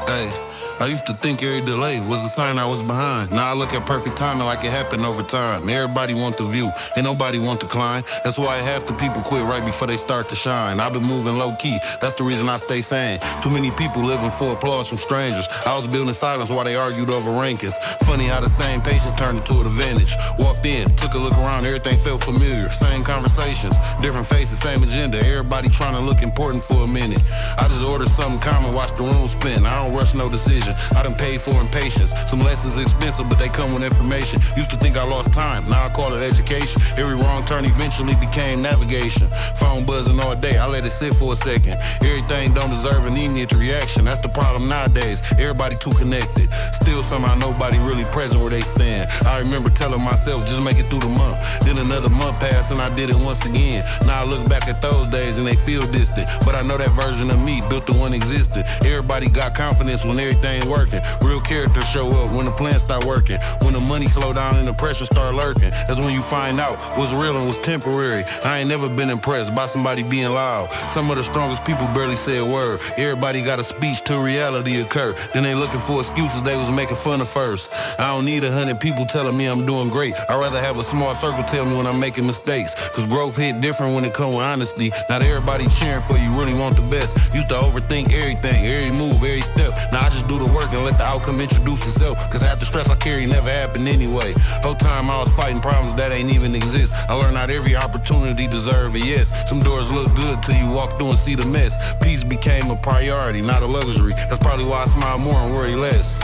Hey, I used to think every delay was a sign I was behind. Now I look at perfect timing like it happened over time. Everybody want the view, and nobody want the climb. That's why half the people quit right before they start to shine. I've been moving low key, that's the reason I stay sane. Too many people living for applause from strangers. I was building silence while they argued over rankings. Funny how the same patience turned into an advantage. Walked in, took a look around, everything felt familiar. Same conversations, different faces, same agenda. Everybody trying to look important for a minute. I just ordered something common, watch the room spin. I don't rush no decision. I done paid for impatience. Some lessons expensive, but they come with information. Used to think I lost time, now I call it education. Every wrong turn eventually became navigation. Phone buzzing all day, I let it sit for a second. Everything don't deserve an immediate reaction. That's the problem nowadays. Everybody too connected. Still somehow nobody really present where they stand. I remember telling myself, just make it through the month. Then another month passed and I did it once again. Now I look back at those days and they feel distant. But I know that version of me built the one existed. Everybody got confidence when everything working. Real characters show up when the plan start working. When the money slow down and the pressure start lurking. That's when you find out what's real and what's temporary. I ain't never been impressed by somebody being loud. Some of the strongest people barely say a word. Everybody got a speech till reality occur. Then they looking for excuses they was making fun of first. I don't need 100 people telling me I'm doing great. I'd rather have a small circle tell me when I'm making mistakes. Cause growth hit different when it come with honesty. Not everybody cheering for you really want the best. Used to overthink everything, every move, every step. Now I just do the work and let the outcome introduce itself. Cause half the stress I carry never happened anyway. Whole time I was fighting problems that ain't even exist. I learned not every opportunity deserve a yes. Some doors look good till you walk through and see the mess. Peace became a priority, not a luxury. That's probably why I smile more and worry less.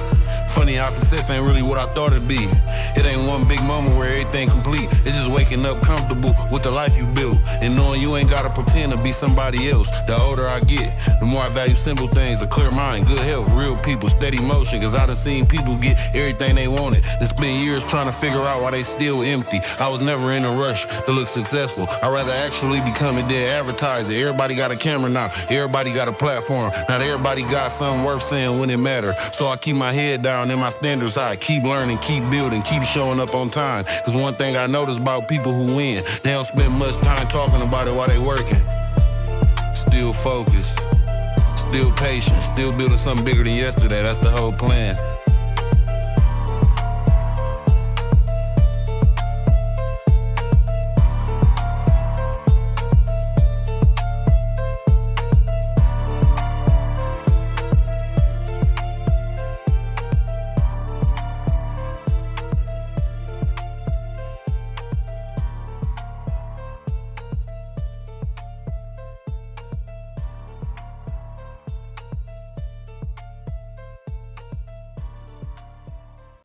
Funny how success ain't really what I thought it'd be. It ain't one big moment where everything complete. It's just waking up comfortable with the life you built and knowing you ain't gotta pretend to be somebody else. The older I get, the more I value simple things, a clear mind, good health, real people, steady motion. Cause I done seen people get everything they wanted and spend years trying to figure out why they still empty. I was never in a rush to look successful. I'd rather actually become a dead advertiser. Everybody got a camera now, everybody got a platform. Not everybody got something worth saying when it matter. So I keep my head down and my standards high. Keep learning, keep building, keep showing up on time. Cause one thing I notice about people who win, they don't spend much time talking about it while they working. Still focused, still patient, still building something bigger than yesterday. That's the whole plan.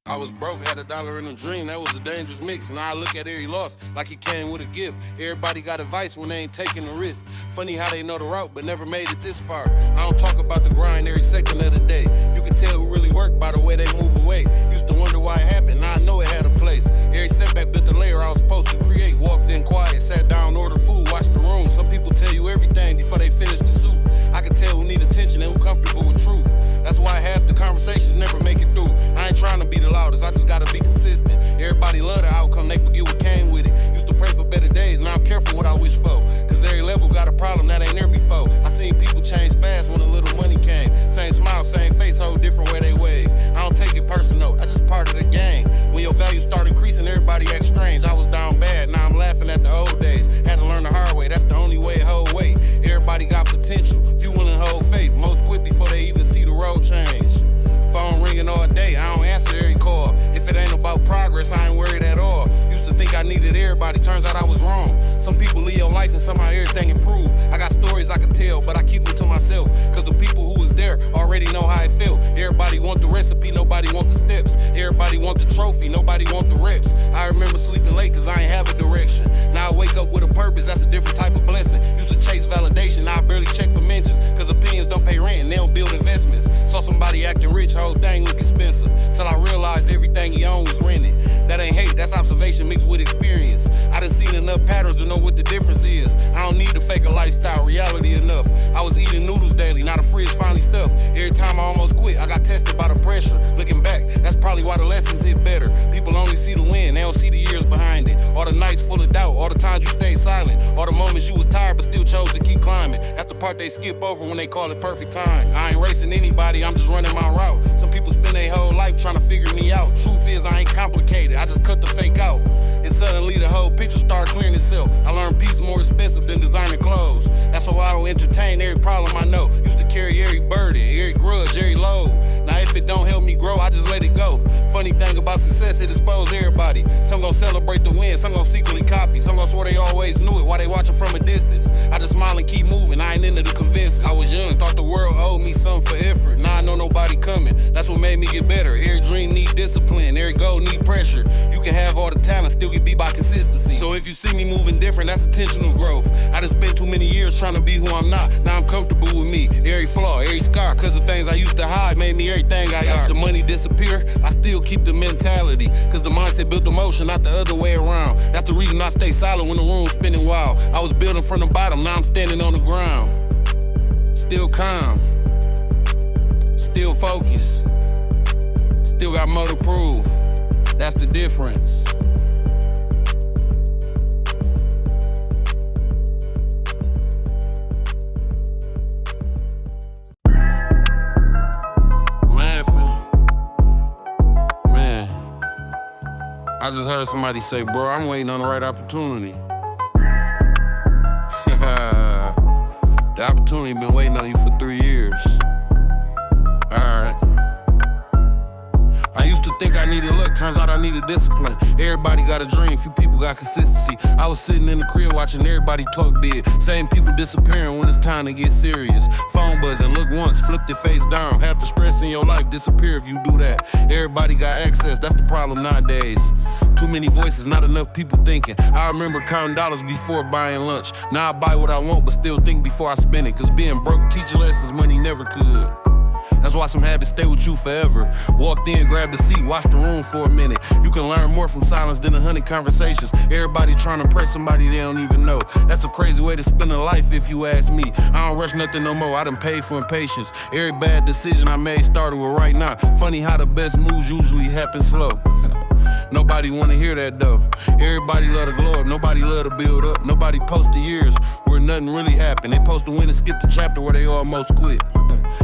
I was broke, had $1 in a dream, that was a dangerous mix. Now I look at every loss like it came with a gift. Everybody got advice when they ain't taking the risk. Funny how they know the route, but never made it this far. I don't talk about the grind every second of the day. You can tell who really worked by the way they move away. Used to wonder why it happened, now I know it had a place. Every setback built the layer I was supposed to create. Walked in quiet, sat down, ordered food, watched the room. Some people tell you everything before they finish the suit. I can tell who need attention and who comfortable with truth. That's why half the conversations never make it through. I ain't trying to be the loudest, I just gotta be consistent. Everybody love the outcome, they forget what came with it. Used to pray for better days, now I'm careful what I wish for. Cause every level got a problem that ain't there before. I seen people change fast when a little money came. Same smile, same face, whole different way they wave. I don't take it personal, I just part of the game. When your values start increasing, everybody act strange. I was down bad, now I'm laughing at the old days. Had to learn the hard way, that's the only way it hold weight. Everybody got potential, few willing to hold faith. Most quit before they even see the road change. Phone ringing all day, I don't answer every call. If it ain't about progress, I ain't worried at all. Used to think I needed everybody, turns out I was wrong. Some people live your life and somehow everything improve. I got stories I can tell, but I keep them to myself. Cause the people who was there already know how it felt. Everybody want the recipe, nobody want the steps. Everybody want the trophy, nobody want the reps. I remember sleeping late cause I ain't have a direction. Now I wake up with a purpose, that's a different type of blessing. Used to chase validation, now I barely check for mentions. Cause opinions don't pay rent and they don't build investments. Saw somebody acting rich, whole thing look expensive. Till I realized everything he owned was rented. That ain't hate, that's observation mixed with experience. I done seen enough patterns to know what the difference is. I don't need to fake a lifestyle, reality enough. I was eating noodles daily, now the fridge finally stuffed. Every time I almost quit, I got tested by the pressure. Looking back, that's probably why the lessons hit better. People only only see the win, they don't see the years behind it. All the nights full of doubt, all the times you stayed silent, all the moments you was tired but still chose to keep climbing. That's the part they skip over when they call it perfect time. I ain't racing anybody, I'm just running my route. Some people spend their whole life trying to figure me out. Truth is I ain't complicated, I just cut the fake out. And suddenly the whole picture started clearing itself. I learned peace more expensive than designer clothes. That's why I don't entertain every problem I know. Used to carry every burden, every grudge, every load. Now if it don't help me grow, I just let it go. Funny thing about success, it exposes everybody. Some gon' celebrate the win, some gon' secretly copy. Some gon' swear they always knew it while they watching from a distance. I just smile and keep moving, I ain't into the convincing. I was young, thought the world owed me something for effort. Now I know nobody coming, that's what made me get better. Every dream need discipline, every goal need pressure. You can have all the talent, still get beat by consistency. So if you see me moving different, that's intentional growth. I done spent too many years trying to be who I'm not. Now I'm comfortable with me, every flaw, every scar. Cause the things I used to hide made me everything I are. The money disappear, I still keep the mentality. Cause the mindset built the motion, not the other way around. That's the reason I stay silent when the room's spinning wild. I was building from the bottom, now I'm standing on the ground. Still calm, still focused, still got more to prove. That's the difference. I just heard somebody say, bro, I'm waiting on the right opportunity. The opportunity been waiting on you for 3 years. Alright. I used to think I needed luck, turns out I needed discipline. Everybody got a dream, few people got consistency. I was sitting in the crib watching everybody talk dead. Same people disappearing when it's time to get serious. Phone buzzing, look once, flip your face down. Half the stress in your life disappear if you do that. Everybody got access, that's the problem nowadays. Too many voices, not enough people thinking. I remember counting dollars before buying lunch. Now I buy what I want, but still think before I spend it. Cause being broke teach lessons money never could. That's why some habits stay with you forever. Walked in, grabbed a seat, watched the room for a minute. You can learn more from silence than 100 conversations. Everybody trying to impress somebody they don't even know. That's a crazy way to spend a life if you ask me. I don't rush nothing no more, I done paid for impatience. Every bad decision I made started with right now. Funny how the best moves usually happen slow. Nobody wanna hear that though. Everybody love to glow up, nobody love to build up. Nobody post the years where nothing really happened. They post the win and skip the chapter where they almost quit.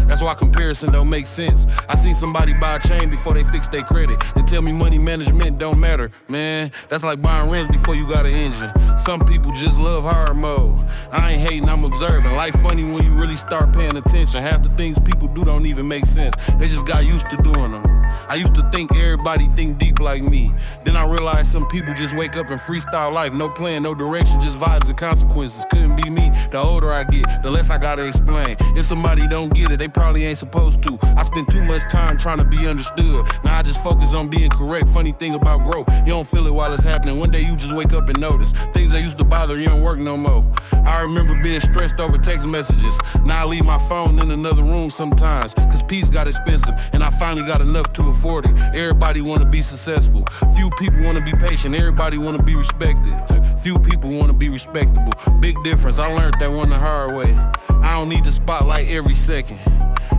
That's why comparison don't make sense. I seen somebody buy a chain before they fix their credit and tell me money management don't matter. Man, that's like buying rims before you got an engine. Some people just love hard mode. I ain't hating, I'm observing. Life funny when you really start paying attention. Half the things people do don't even make sense. They just got used to doing them. I used to think everybody think deep like me. Then I realized some people just wake up and freestyle life. No plan, no direction, just vibes and consequences. Couldn't be me. The older I get, the less I gotta explain. If somebody don't get it, they probably ain't supposed to. I spend too much time trying to be understood. Now I just focus on being correct. Funny thing about growth, you don't feel it while it's happening. One day you just wake up and notice things that used to bother you don't work no more. I remember being stressed over text messages. Now I leave my phone in another room sometimes, cause peace got expensive, and I finally got enough to afford it. Everybody wanna be successful. Few people wanna be patient. Everybody wanna be respected. Few people wanna be respectable. Big difference, I learned that one the hard way. I don't need the spotlight every second.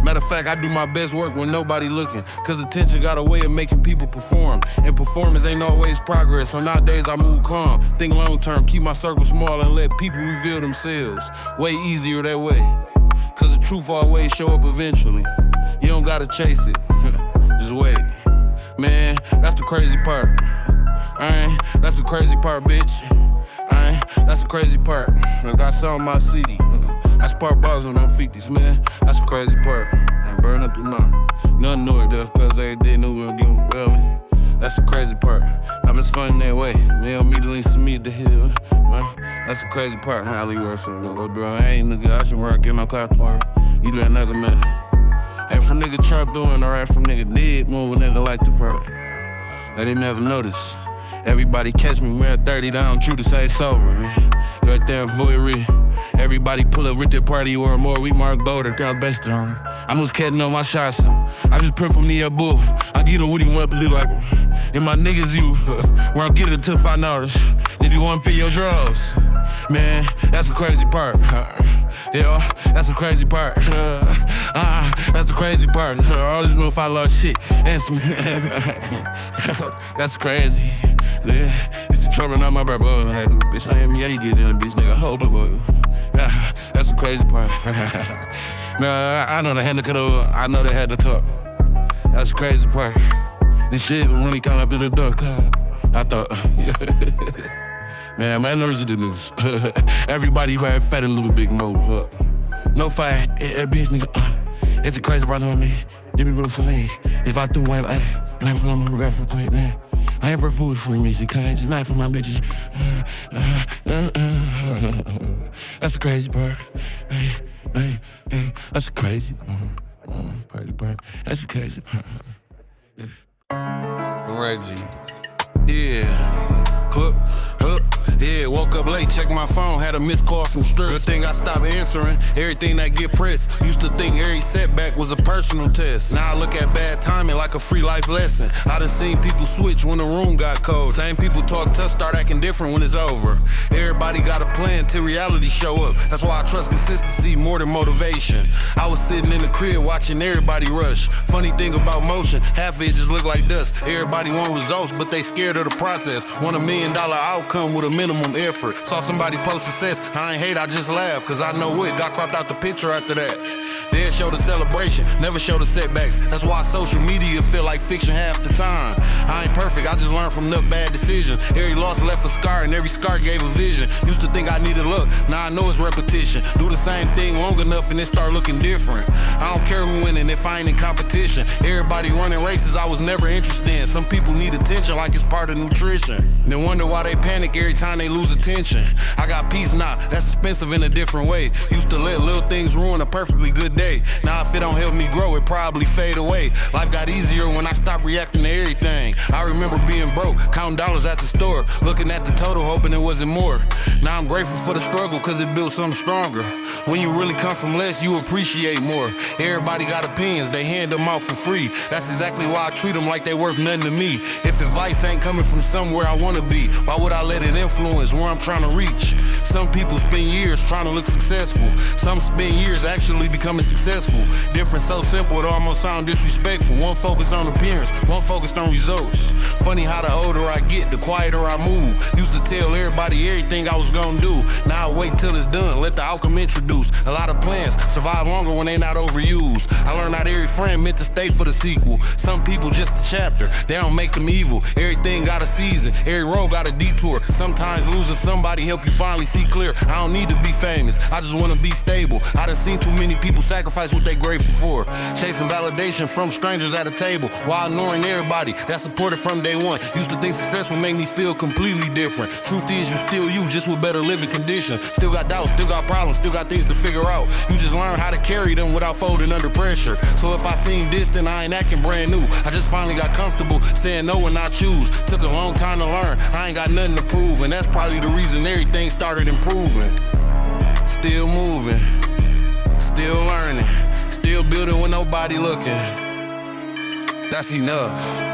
Matter of fact, I do my best work when nobody looking, cause attention got a way of making people perform, and performance ain't always progress. So nowadays I move calm, think long term, keep my circle small and let people reveal themselves. Way easier that way, cause the truth always show up eventually. You don't gotta chase it, just wait. Man, that's the crazy part. That's the crazy part, bitch. That's the crazy part. I got something on my CD. I spark bars on them 50s, man. That's the crazy part. I burn up the mouth. Nothing knew it, though, cause every day knew we were getting well. That's the crazy part. I'm just funny that way. They don't immediately submit the hill. That's the crazy part. How you work something, little bro? I ain't nigga. I should work in my car tomorrow. You do that nigga, man. Hey, from nigga Trump doing alright, from nigga dead moving, nigga like the part. They didn't never notice. Everybody catch me wearing 30 down, true to say sober, man. Right there in Voyery. Everybody pull up with their party or more. We Mark Boulder, y'all based on him. I'm just catching on my shots. I just pray from the bull. I get him what he want, believe like him. And my niggas, you, where I get it until $5. If you want for your drugs, man, that's the crazy part. Yeah, that's the crazy part. That's the crazy crazy part. All this motherfucker love shit. And some. That's crazy. Yeah. It's trouble on my brother. Like, bitch, I am, yeah, you get in, bitch, nigga. Hold up, boy. Yeah, that's the crazy part. Nah, I know they had to cut over. I know they had to talk. That's the crazy part. This shit when he come up to the door. I thought, man, my nerves are the news. Everybody who had fat a little big move. No fight, bitch, nigga. It's a crazy brother on me. Give me room for me. If I do one, I ain't from my ref for quick, man. I ain't for food for music, cause it's not for my bitches. That's the crazy part. Hey, that's the crazy part. That's the crazy part. Reggie. Yeah. Hook. Yeah, woke up late, checked my phone, had a missed call from Strips. Good thing I stopped answering everything that get pressed. Used to think every setback was a personal test. Now I look at bad timing like a free life lesson. I done seen people switch when the room got cold. Same people talk tough, start acting different when it's over. Everybody got a plan till reality show up. That's why I trust consistency more than motivation. I was sitting in the crib watching everybody rush. Funny thing about motion, half of it just look like dust. Everybody want results, but they scared of the process. Want $1 million outcome with a minimum effort. Saw somebody post success, I ain't hate, I just laugh. Cause I know what got cropped out the picture after that. They'll show the celebration, never show the setbacks. That's why social media feel like fiction half the time. I ain't perfect, I just learned from enough bad decisions. Every loss left a scar and every scar gave a vision. Used to think I needed luck, now I know it's repetition. Do the same thing long enough and it start looking different. I don't care who winning if I ain't in competition. Everybody running races I was never interested in. Some people need attention like it's part of nutrition. Then wonder why they panic every time they lose attention. I got peace now, that's expensive in a different way. Used to let little things ruin a perfectly good day. Now if it don't help me grow, it probably fade away. Life got easier when I stopped reacting to everything. I remember being broke, counting dollars at the store, looking at the total, hoping it wasn't more. Now I'm grateful for the struggle, cause it built something stronger. When you really come from less, you appreciate more. Everybody got opinions, they hand them out for free. That's exactly why I treat them like they worth nothing to me. If advice ain't coming from somewhere I wanna be, why would I let it influence where I'm trying to reach? Some people spend years trying to look successful. Some spend years actually becoming successful. Difference so simple it almost sound disrespectful. One focused on appearance, one focused on results. Funny how the older I get, the quieter I move. Used to tell everybody everything I was gonna do. Now I wait till it's done, let the outcome introduce. A lot of plans survive longer when they not overused. I learned not every friend meant to stay for the sequel. Some people just a chapter, they don't make them evil. Everything got a season, every road got a detour. Sometimes losing somebody help you finally see clear. I don't need to be famous, I just wanna be stable. I done seen too many people sacrifice what they grateful for. Chasing validation from strangers at a table while ignoring everybody that supported from day one. Used to think success would make me feel completely different. Truth is you still you, just with better living conditions. Still got doubts, still got problems, still got things to figure out. You just learn how to carry them without folding under pressure. So if I seem distant, I ain't acting brand new. I just finally got comfortable saying no when I choose. Took a long time to learn, I ain't got nothing to prove. And that's probably the reason everything started improving. Still moving, still learning, still building when nobody looking. That's enough.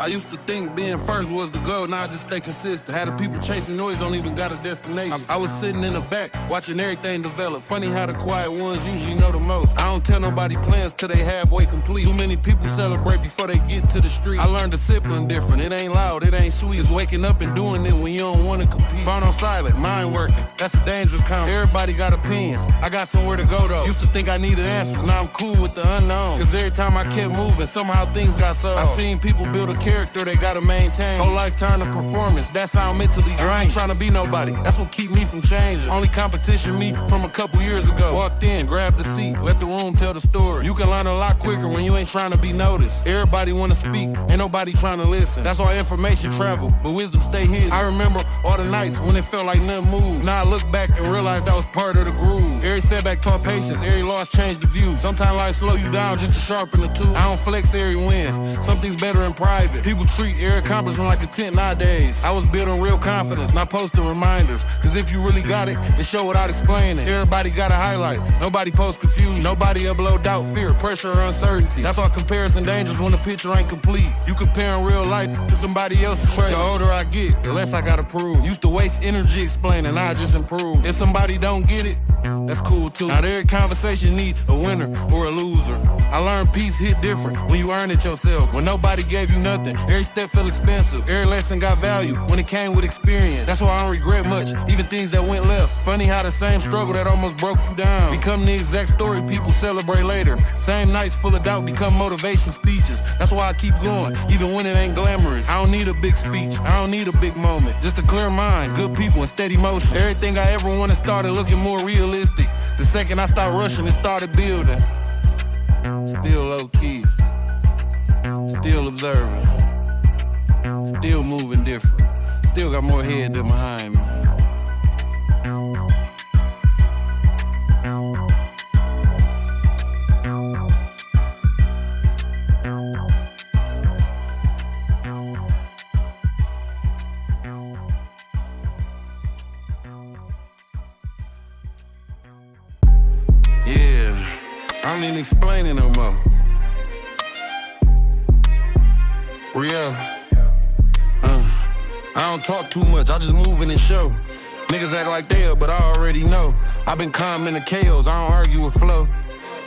I used to think being first was the goal, now I just stay consistent. Had the people chasing noise, don't even got a destination. I was sitting in the back, watching everything develop. Funny how the quiet ones usually know the most. I don't tell nobody plans till they halfway complete. Too many people celebrate before they get to the street. I learned discipline different, it ain't loud, it ain't sweet. It's waking up and doing it when you don't wanna compete. Phone on silent, mind working, that's a dangerous combo. Everybody got opinions, I got somewhere to go though. Used to think I needed answers, now I'm cool with the unknown. Cause every time I kept moving, somehow things got solved. I seen people build a character they gotta maintain. Whole life turn to performance, that's how I'm mentally drained. I ain't tryna be nobody, that's what keep me from changing. Only competition me from a couple years ago. Walked in, grabbed the seat, let the room tell the story. You can learn a lot quicker when you ain't tryna be noticed. Everybody wanna speak, ain't nobody tryna listen. That's why information travel, but wisdom stay hidden. I remember all the nights when it felt like nothing moved. Now I look back and realize that was part of the groove. Every setback taught patience, every loss changed the view. Sometimes life slow you down just to sharpen the tool. I don't flex every win, some things better in private. People treat every accomplishment like a tent nowadays. I was building real confidence, not posting reminders. Cause if you really got it, then show without explaining. Everybody got a highlight, nobody post confusion. Nobody upload doubt, fear, pressure, or uncertainty. That's why comparison dangerous when the picture ain't complete. You comparing real life to somebody else's trait. The older I get, the less I gotta prove. Used to waste energy explaining, now I just improve. If somebody don't get it, that's cool too. Not every conversation need a winner or a loser. I learned peace hit different when you earn it yourself. When nobody gave you nothing, every step felt expensive. Every lesson got value when it came with experience. That's why I don't regret much, even things that went left. Funny how the same struggle that almost broke you down become the exact story people celebrate later. Same nights full of doubt become motivation speeches. That's why I keep going, even when it ain't glamorous. I don't need a big speech, I don't need a big moment. Just a clear mind, good people, and steady motion. Everything I ever wanted started looking more realistic. The second I stopped rushing, it started building. Still low key, still observing, still moving different, still got more head than behind me. I don't even explain it no more. Rio, I don't talk too much, I just move in and show. Niggas act like they up, but I already know. I been calm in the chaos, I don't argue with flow.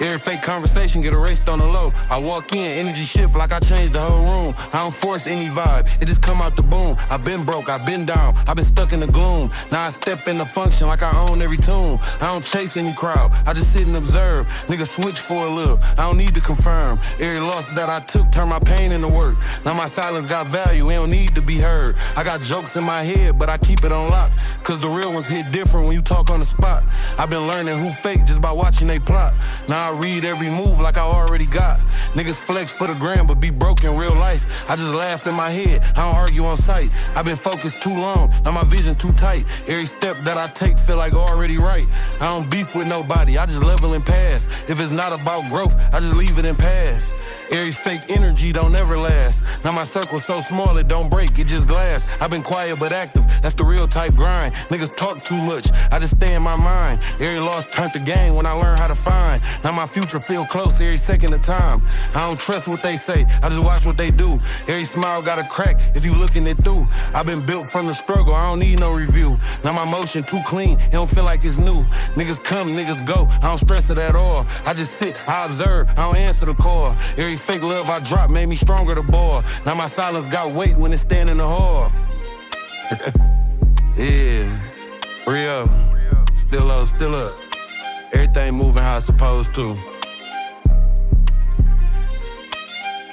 Every fake conversation get erased on the low. I walk in, energy shift like I changed the whole room. I don't force any vibe, it just come out the boom. I been broke, I been down, I been stuck in the gloom. Now I step in the function like I own every tune. I don't chase any crowd, I just sit and observe. Nigga switch for a little, I don't need to confirm. Every loss that I took turned my pain into work. Now my silence got value, it don't need to be heard. I got jokes in my head, but I keep it on lock. Cause the real ones hit different when you talk on the spot. I been learning who fake just by watching they plot. Now I read every move like I already got. Niggas flex for the gram but be broke in real life. I just laugh in my head, I don't argue on sight. I been focused too long, now my vision too tight. Every step that I take feel like already right. I don't beef with nobody, I just level and pass. If it's not about growth, I just leave it and pass. Every fake energy don't ever last. Now my circle's so small it don't break, it just glass. I been quiet but active, that's the real type grind. Niggas talk too much, I just stay in my mind. Every loss turned to gain when I learn how to find. Now my future feel close every second of time. I don't trust what they say, I just watch what they do. Every smile got a crack if you looking it through. I been built from the struggle, I don't need no review. Now my motion too clean, it don't feel like it's new. Niggas come, niggas go, I don't stress it at all. I just sit, I observe, I don't answer the call. Every fake love I drop made me stronger to ball. Now my silence got weight when it's standing in the hall. Yeah, Rio, still up, still up. Everything moving how it's supposed to.